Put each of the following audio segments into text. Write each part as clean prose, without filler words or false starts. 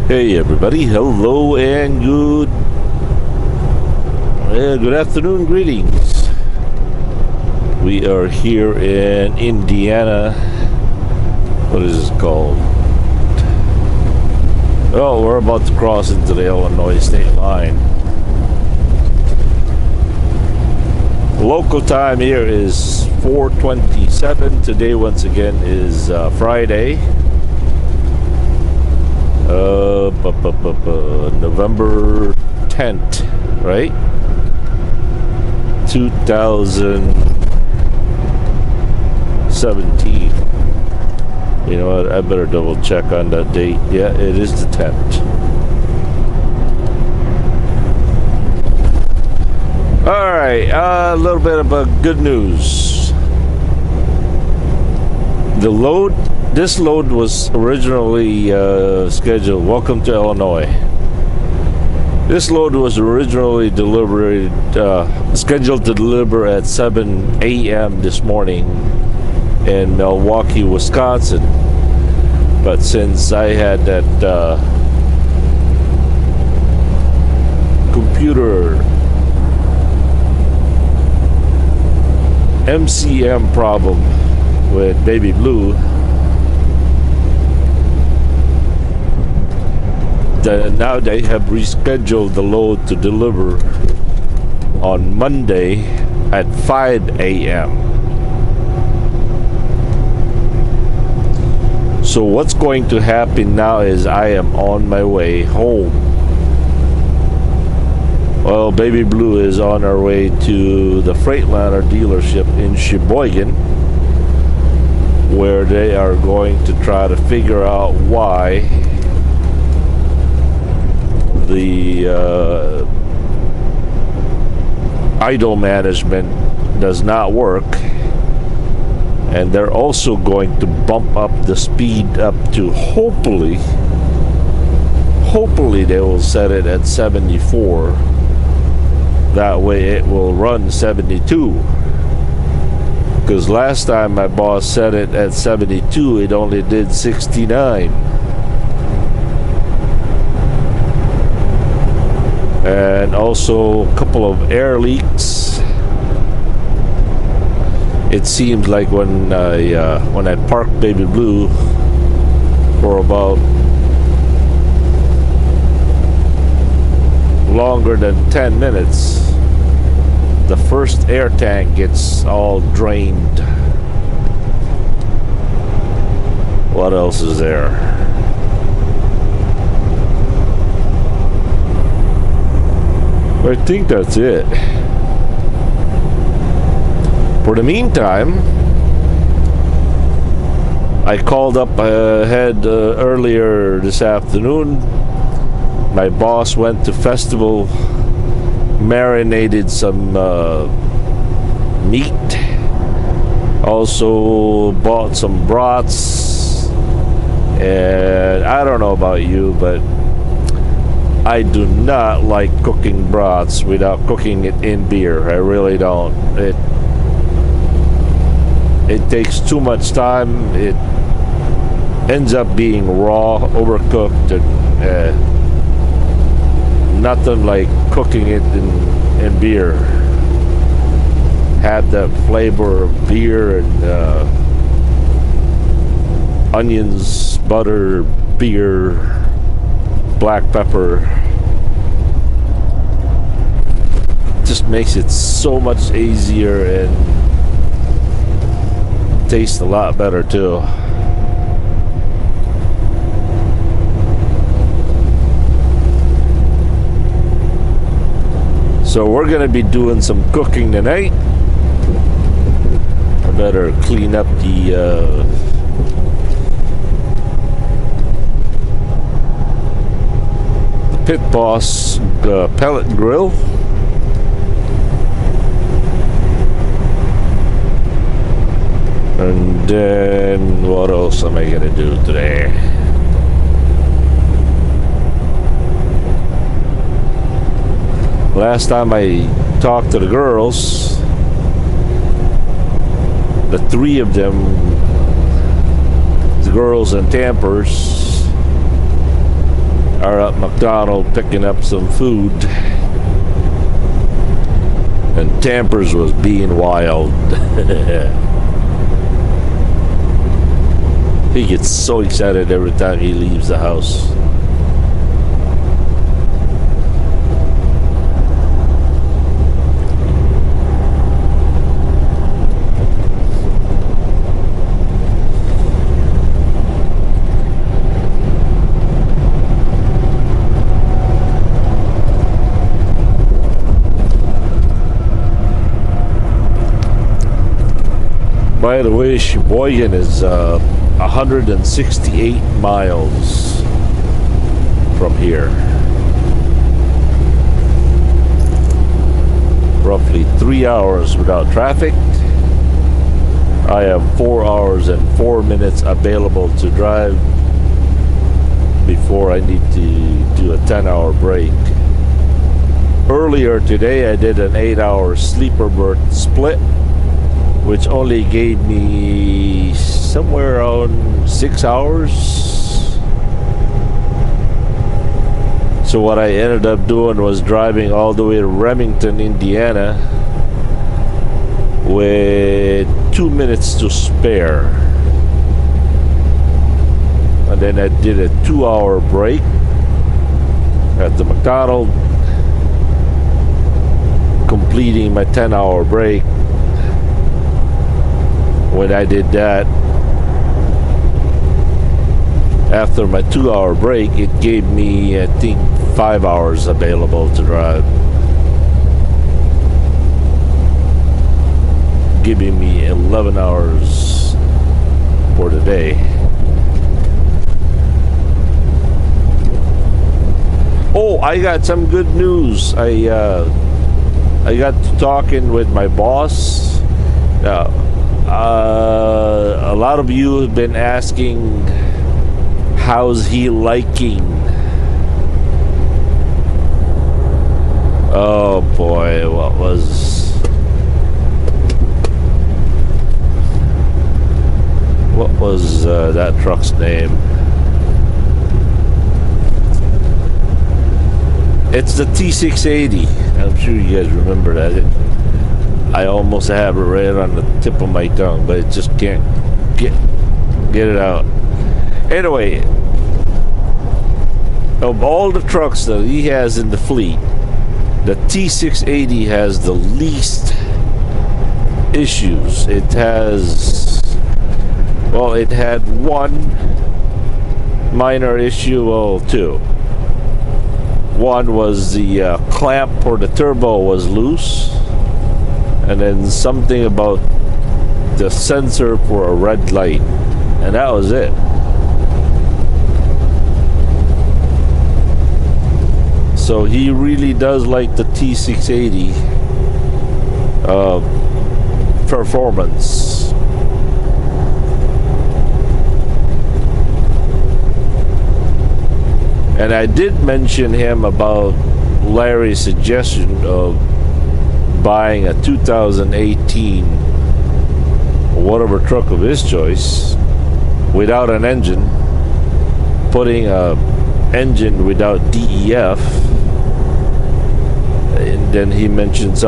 Hey everybody, hello and good afternoon, greetings. We are here in Indiana. What is this called? Oh, we're about to cross into the Illinois state line. Local time here is 4:27. Today once again is Friday. November 10th, right? 2017. You know what? I better double check on that date. Yeah, it is the 10th. All right, a little bit of good news. This load was originally scheduled. Welcome to Illinois. This load was originally scheduled to deliver at 7 a.m. this morning in Milwaukee, Wisconsin. But since I had that computer MCM problem with Baby Blue, now they have rescheduled the load to deliver on Monday at 5 a.m. So what's going to happen now is I am on my way home. Well, Baby Blue is on our way to the Freightliner dealership in Sheboygan, where they are going to try to figure out why the idle management does not work, and they're also going to bump up the speed up to hopefully they will set it at 74. That way it will run 72, because last time my boss set it at 72, it only did 69. And also a couple of air leaks. It seems like when I parked Baby Blue for about longer than 10 minutes, the first air tank gets all drained. What else is there? I think that's it. For the meantime, I called up ahead earlier this afternoon. My boss went to Festival, marinated some meat, also bought some brats, and I don't know about you, but I do not like cooking brats without cooking it in beer. I really don't. It takes too much time. It ends up being raw, overcooked, and nothing like cooking it in beer. Have that flavor of beer and onions, butter, beer, black pepper. Just makes it so much easier and tastes a lot better too. So we're gonna be doing some cooking tonight. I better clean up the Pit Boss pellet grill. And then what else am I gonna do today? Last time I talked to the girls, the three of them, the girls and Tampers, are at McDonald's picking up some food, and Tampers was being wild. He gets so excited every time he leaves the house. By the way, Sheboygan is 168 miles from here. Roughly 3 hours without traffic. I have 4 hours and 4 minutes available to drive before I need to do a 10-hour break. Earlier today, I did an 8-hour sleeper berth split, which only gave me somewhere around 6 hours. So what I ended up doing was driving all the way to Remington, Indiana with 2 minutes to spare. And then I did a 2-hour break at the McDonald's, completing my 10-hour break. When I did that, after my 2-hour break, it gave me, I think, 5 hours available to drive, giving me 11 hours for the day. Oh, I got some good news. I got to talking with my boss. Now, a lot of you have been asking, how's he liking? Oh boy, what was that truck's name? It's the T680. I'm sure you guys remember that. I almost have it right on the tip of my tongue, but it just can't get it out. Anyway, of all the trucks that he has in the fleet, the T680 has the least issues. It had one minor issue, well, two. One was the clamp for the turbo was loose, and then something about the sensor for a red light, and that was it. So he really does like the T680 performance. And I did mention him about Larry's suggestion of buying a 2018 whatever truck of his choice without an engine, putting a engine without DEF, and then he mentioned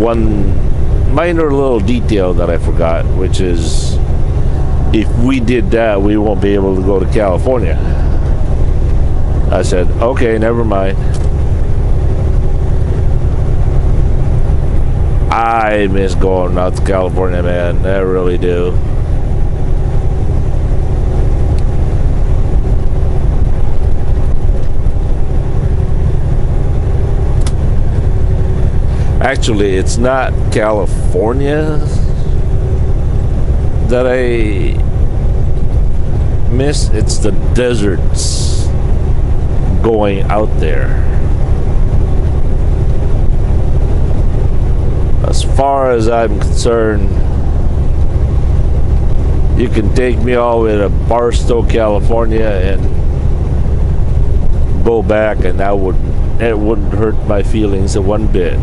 one minor little detail that I forgot, which is if we did that, we won't be able to go to California. I said, okay, never mind. I miss going out to California, man. I really do. Actually, it's not California that I miss. It's the deserts going out there. As far as I'm concerned, you can take me all the way to Barstow, California, and go back, and it wouldn't hurt my feelings one bit.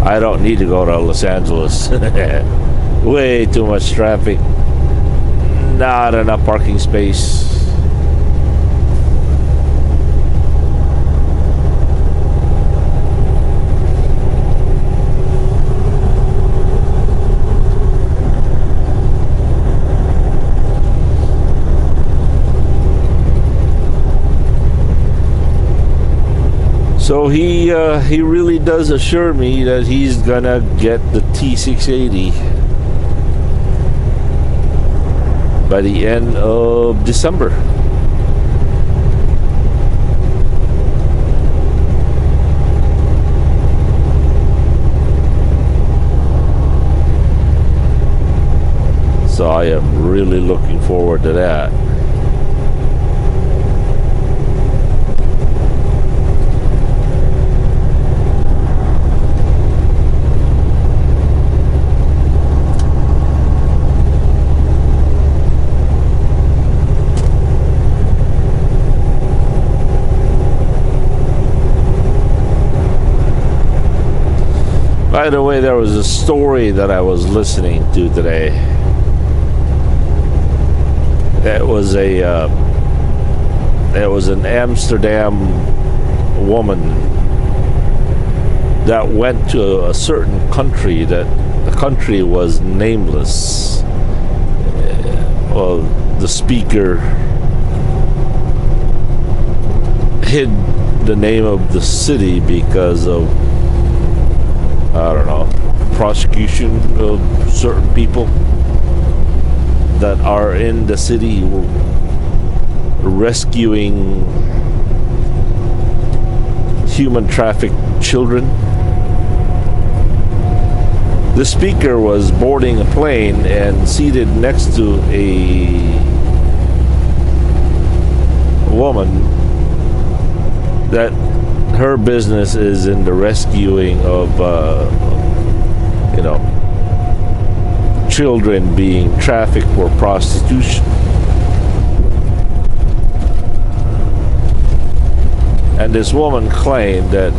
I don't need to go to Los Angeles. Way too much traffic. Not enough parking space. So he really does assure me that he's gonna get the T680 by the end of December. So I am really looking forward to that. By the way, there was a story that I was listening to today. It was an Amsterdam woman that went to a certain country that the country was nameless. Well, the speaker hid the name of the city because of, I don't know, prosecution of certain people that are in the city rescuing human trafficked children. The speaker was boarding a plane and seated next to a woman that her business is in the rescuing of children being trafficked for prostitution. And this woman claimed that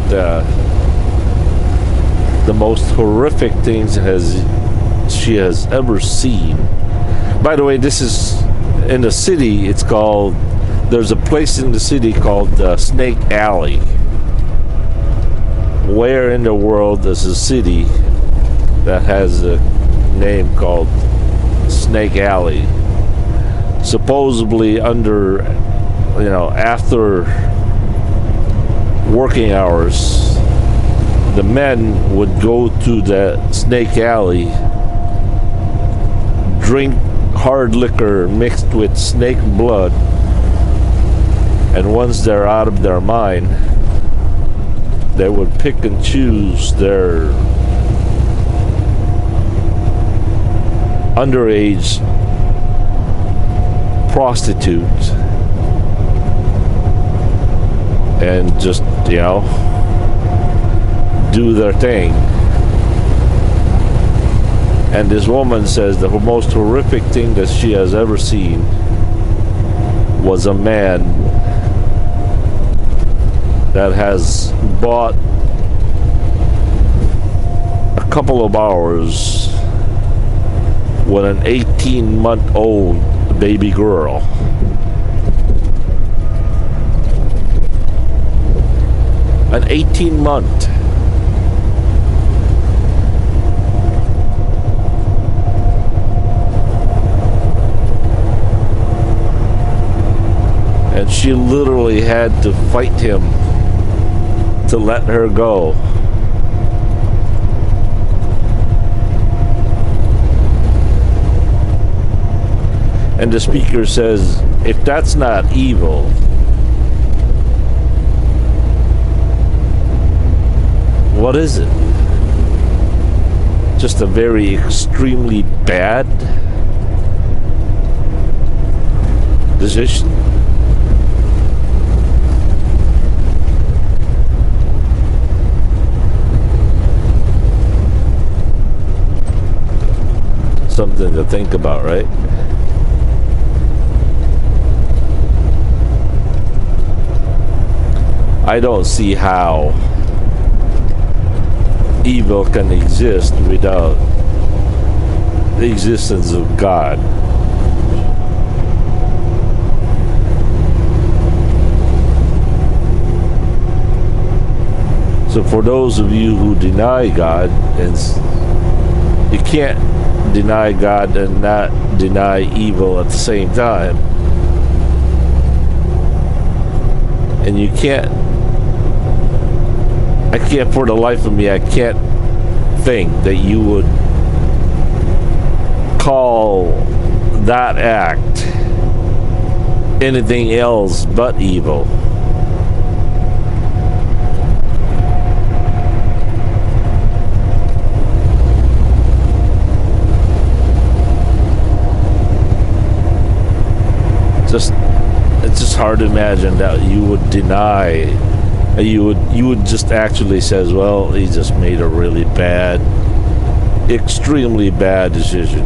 the most horrific things she has ever seen. By the way, this is in the city. There's a place in the city called Snake Alley. Where in the world is a city that has a name called Snake Alley? Supposedly after working hours, the men would go to the Snake Alley, drink hard liquor mixed with snake blood, and once they're out of their mind, they would pick and choose their underage prostitute and just, do their thing. And this woman says the most horrific thing that she has ever seen was a man that has bought a couple of hours with an 18-month-old baby girl. An 18-month. And she literally had to fight him to let her go. And the speaker says, if that's not evil, what is it? Just a very extremely bad decision? Something to think about, right? I don't see how evil can exist without the existence of God. So for those of you who deny God, you can't deny God and not deny evil at the same time. And I can't for the life of me, I can't think that you would call that act anything else but evil. It's just hard to imagine that you would deny, you would just actually says, well, he just made a really bad, extremely bad decision.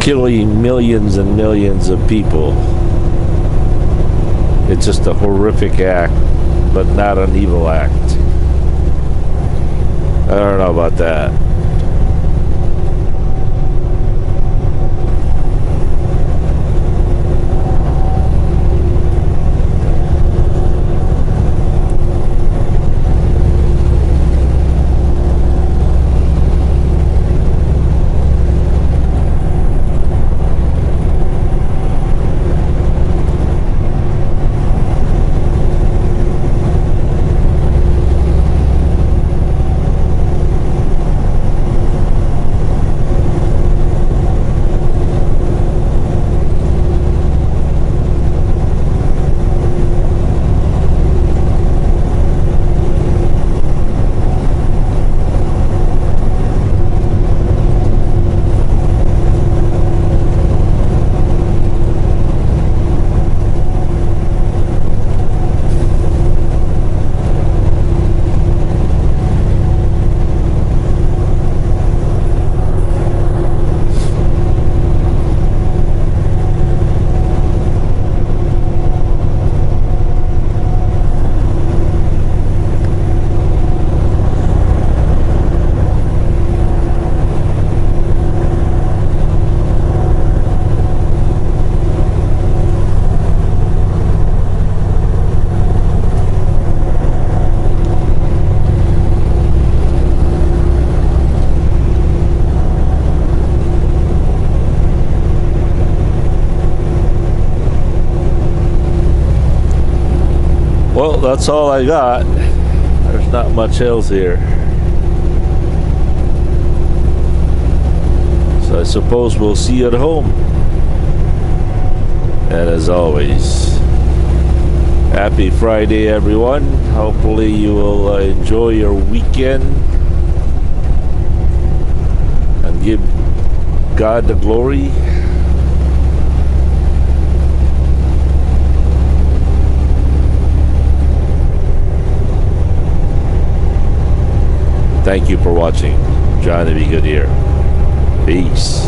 Killing millions and millions of people. It's just a horrific act, but not an evil act. I don't know about that. Well, that's all I got. There's not much else here. So I suppose we'll see you at home. And as always, happy Friday, everyone. Hopefully you will enjoy your weekend and give God the glory. Thank you for watching. Johnny Be Good here. Peace.